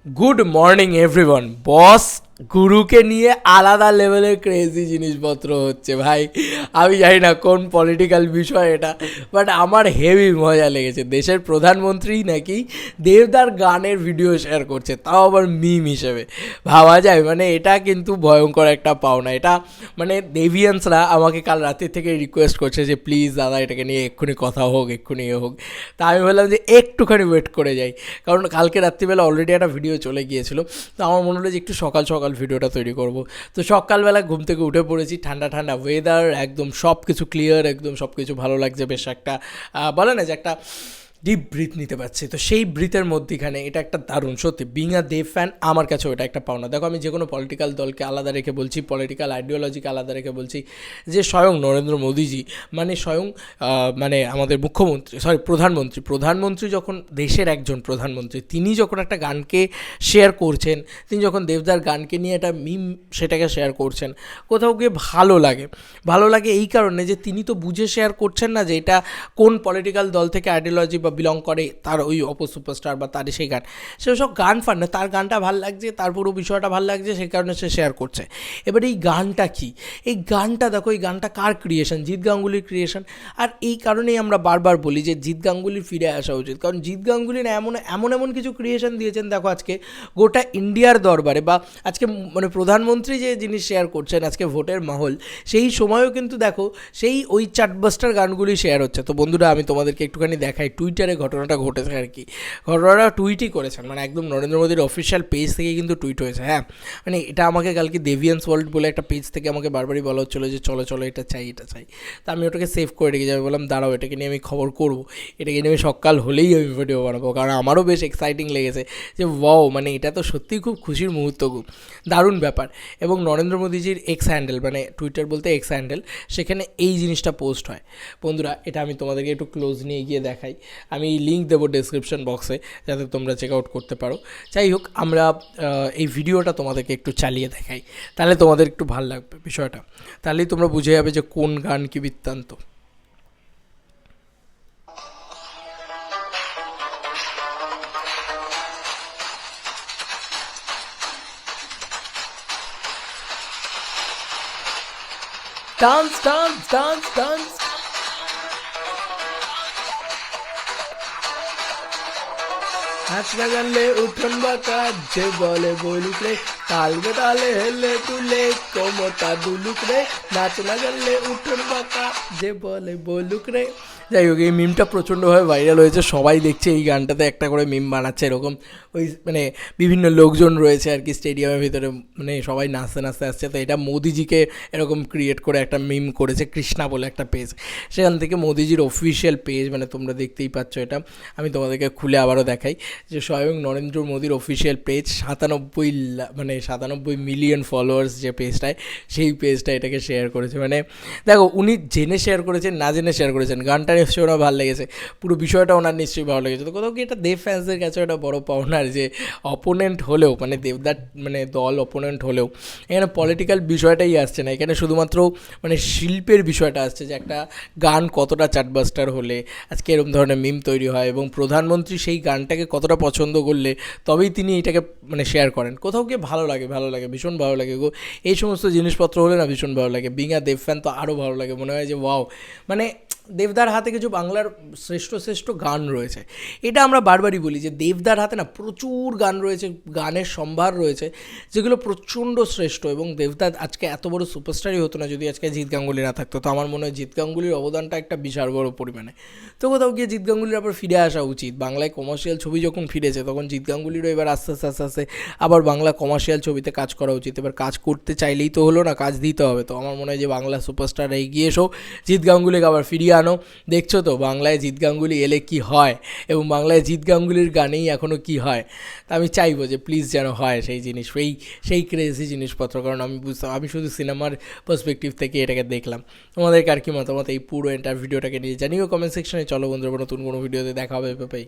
Good morning everyone. বস গুরুকে নিয়ে আলাদা লেভেলের ক্রেজি জিনিসপত্র হচ্ছে ভাই। আমি জানি না কোন পলিটিক্যাল বিষয় এটা, বাট আমার হেভি মজা লেগেছে। দেশের প্রধানমন্ত্রী নাকি দেবদার গানের ভিডিও শেয়ার করছে, তাও আবার মিম হিসেবে। ভাবা যায়, মানে এটা কিন্তু ভয়ঙ্কর একটা পাওনা। এটা মানে দেভিয়ান্সরা আমাকে কাল রাতের থেকে রিকোয়েস্ট করছে যে প্লিজ দাদা এটাকে নিয়ে এক্ষুনি কথা হোক, এক্ষুনি হোক। তা আমি বললাম যে একটুখানি ওয়েট করে যাই, কারণ কালকে রাত্রিবেলা অলরেডি একটা ভিডিও চলে গিয়েছিল। তো আমার মনে হলো যে একটু সকাল সকাল ভিডিওটা তৈরি করব। তো সকালবেলা ঘুম থেকে উঠে পড়েছি, ঠান্ডা ঠান্ডা ওয়েদার, একদম সব কিছু ক্লিয়ার, একদম সব কিছু ভালো লাগছে। বেশ একটা বলে না যে একটা ডিপ ব্রিথ নিতে পারছি। তো সেই ব্রিথের মধ্যেখানে এটা একটা দারুণ, সত্যি বিং আ দেব ফ্যান আমার কাছেও এটা একটা পাওনা। দেখো, আমি যে কোনো পলিটিক্যাল দলকে আলাদা রেখে বলছি, পলিটিক্যাল আইডিওলজিকে আলাদা রেখে বলছি, যে স্বয়ং নরেন্দ্র মোদীজি, মানে স্বয়ং মানে আমাদের মুখ্যমন্ত্রী, প্রধানমন্ত্রী যখন দেশের একজন প্রধানমন্ত্রী, তিনি যখন একটা গানকে শেয়ার করছেন, তিনি যখন দেবদার গানকে নিয়ে একটা মিম সেটাকে শেয়ার করছেন, কোথাও গিয়ে ভালো লাগে এই কারণে যে তিনি তো বুঝে শেয়ার করছেন না যে এটা কোন পলিটিক্যাল দল থেকে আইডিওলজি বা বিলং করে তার ওই সুপারস্টার বা তার সেই গান, সেসব গান ফান না, তার গানটা ভাল লাগছে, তার পুরো বিষয়টা ভাল লাগছে, সেই কারণে সে শেয়ার করছে। এবার এই গানটা কি, এই গানটা দেখো, এই গানটা কার ক্রিয়েশন? জিৎ গাঙ্গুলির ক্রিয়েশন। আর এই কারণেই আমরা বারবার বলি যে জিৎ গাঙ্গুলির ফিরে আসা উচিত, কারণ জিৎ গাঙ্গুলি না এমন কিছু ক্রিয়েশন দিয়েছেন। দেখো আজকে গোটা ইন্ডিয়ার দরবারে, বা আজকে মানে প্রধানমন্ত্রী যে জিনিস শেয়ার করছেন, আজকে ভোটের মাহল, সেই সময়ও কিন্তু দেখো সেই ওই চার্টবাস্টার গানগুলি শেয়ার হচ্ছে। তো বন্ধুরা, আমি তোমাদেরকে একটুখানি দেখাই টুইটারে ঘটনাটা ঘটেছে আর কি। ঘটনাটা টুইটই করেছেন, মানে একদম নরেন্দ্র মোদীর অফিসিয়াল পেজ থেকে কিন্তু টুইট হয়েছে। হ্যাঁ, মানে এটা আমাকে কালকে দেভিয়ান্স ওয়ার্ল্ড বলে একটা পেজ থেকে আমাকে বারবারই বলা হচ্ছিলো যে চলো এটা চাই। তা আমি ওটাকে সেভ করে রেখে যাবো, বললাম দাঁড়াও এটাকে নিয়ে আমি খবর করবো, এটাকে নিয়ে আমি সকাল হলেই আমি ভিডিও বানাবো, কারণ আমারও বেশ এক্সাইটিং লেগেছে যে ওয়াও, মানে এটা তো সত্যিই খুব খুশির মুহূর্ত, খুব দারুণ ব্যাপার। এবং নরেন্দ্র মোদীজির এক্স হ্যান্ডেল, মানে টুইটার বলতে এক্স হ্যান্ডেল, সেখানে এই জিনিসটা পোস্ট হয়। বন্ধুরা, এটা আমি তোমাদেরকে একটু ক্লোজ নিয়ে গিয়ে দেখাই, আমি লিঙ্ক দেবো ডেসক্রিপশন বক্সে, যাতে তোমরা চেক আউট করতে পারো। যাই হোক, আমরা এই ভিডিওটা তোমাদেরকে একটু চালিয়ে দেখাই, তাহলে তোমাদের একটু ভালো লাগবে বিষয়টা, তাহলেই তোমরা বুঝে যাবে যে কোন গান কি বৃত্তান্ত। ডান্স। হাত লাগালে উঠোন বাঁকা, যে বলে বলুক রে, তাল তালে হেলে তুলে কোমরটা দুলুক রে, নাচ লাগালে উঠোন বাঁকা, যে বলে বলুক রে। যাই হোক, এই মিমটা প্রচণ্ডভাবে ভাইরাল হয়েছে, সবাই দেখছে এই গানটাতে একটা করে মিম বানাচ্ছে এরকম। ওই মানে বিভিন্ন লোকজন রয়েছে আর কি স্টেডিয়ামের ভিতরে, মানে সবাই নাচতে আসছে। তো এটা মোদিজিকে এরকম ক্রিয়েট করে একটা মিম করেছে কৃষ্ণা বলে একটা পেজ, সেখান থেকে মোদিজির অফিসিয়াল পেজ, মানে তোমরা দেখতেই পাচ্ছ এটা। আমি তোমাদেরকে খুলে আবারও দেখাই যে স্বয়ং নরেন্দ্র মোদীর অফিসিয়াল পেজ, 97 মিলিয়ন ফলোয়ার্স যে পেজটায়, সেই পেজটা এটাকে শেয়ার করেছে। মানে দেখো, উনি জেনে শেয়ার করেছেন না জেনে শেয়ার করেছেন, গানটা নিশ্চয়ই ওনার ভালো লেগেছে, পুরো বিষয়টা ওনার নিশ্চয়ই ভালো লেগেছে। তো কোথাও কি এটা দেব ফ্যান্সদের কাছে একটা বড় পাওনার, যে অপোনেন্ট হলেও, মানে দেবদার মানে দল অপোনেন্ট হলেও এখানে পলিটিক্যাল বিষয়টাই আসছে না, এখানে শুধুমাত্র মানে শিল্পের বিষয়টা আসছে, যে একটা গান কতটা চার্টবাস্টার হলে আজকে এরকম ধরনের মিম তৈরি হয়, এবং প্রধানমন্ত্রী সেই গানটাকে কতটা পছন্দ করলে তবেই তিনি এটাকে মানে শেয়ার করেন। কোথাও গিয়ে ভালো লাগে, ভীষণ ভালো লাগে গো। এই সমস্ত জিনিসপত্র হলে না ভীষণ ভালো লাগে। বিং আ দেব ফ্যান তো আরও ভালো লাগে, মনে হয় যে ওয়াও, মানে দেবদার হাতে কিছু বাংলার শ্রেষ্ঠ গান রয়েছে। এটা আমরা বারবারই বলি যে দেবদার হাতে না প্রচুর গান রয়েছে, গানের সম্ভার রয়েছে, যেগুলো প্রচণ্ড শ্রেষ্ঠ। এবং দেবদার আজকে এত বড় সুপারস্টারই হতো না যদি আজকে জিৎ গাঙ্গুলি না থাকতো। তো আমার মনে হয় জিৎ গাঙ্গুলির অবদানটা একটা বিশাল বড় পরিমাণে। তো কোথাও গিয়ে জিৎ গাঙ্গুলির আবার ফিরে আসা উচিত। বাংলায় কমার্শিয়াল ছবি যখন ফিরেছে, তখন জিৎ গাঙ্গুলিরও এবার আস্তে আস্তে আবার বাংলা কমার্শিয়াল ছবিতে কাজ করা উচিত। এবার কাজ করতে চাইলেই তো হলো না, কাজ দিতে হবে। তো আমার মনে হয় যে বাংলা সুপারস্টার এগিয়ে এসো, জিৎ গাঙ্গুলিকে আবার ফিরিয়ে আনো। দেখছো তো বাংলায় জিৎ গাঙ্গুলি এলে কি হয়, এবং বাংলায় জিৎ গাঙ্গুলির গানেই এখনও কি হয়। তা আমি চাইবো যে প্লিজ যেন হয় সেই জিনিস, সেই ক্রেজি জিনিসপত্র, কারণ আমি শুধু সিনেমার পার্সপেক্টিভ থেকে এটাকে দেখলাম। তোমাদেরকে আর কি মতামত এই পুরো এন্টার ভিডিওটাকে নিয়ে জানিও কমেন্ট সেকশনে। চলো বন্ধুরা, নতুন কোনো ভিডিওতে দেখা হবে।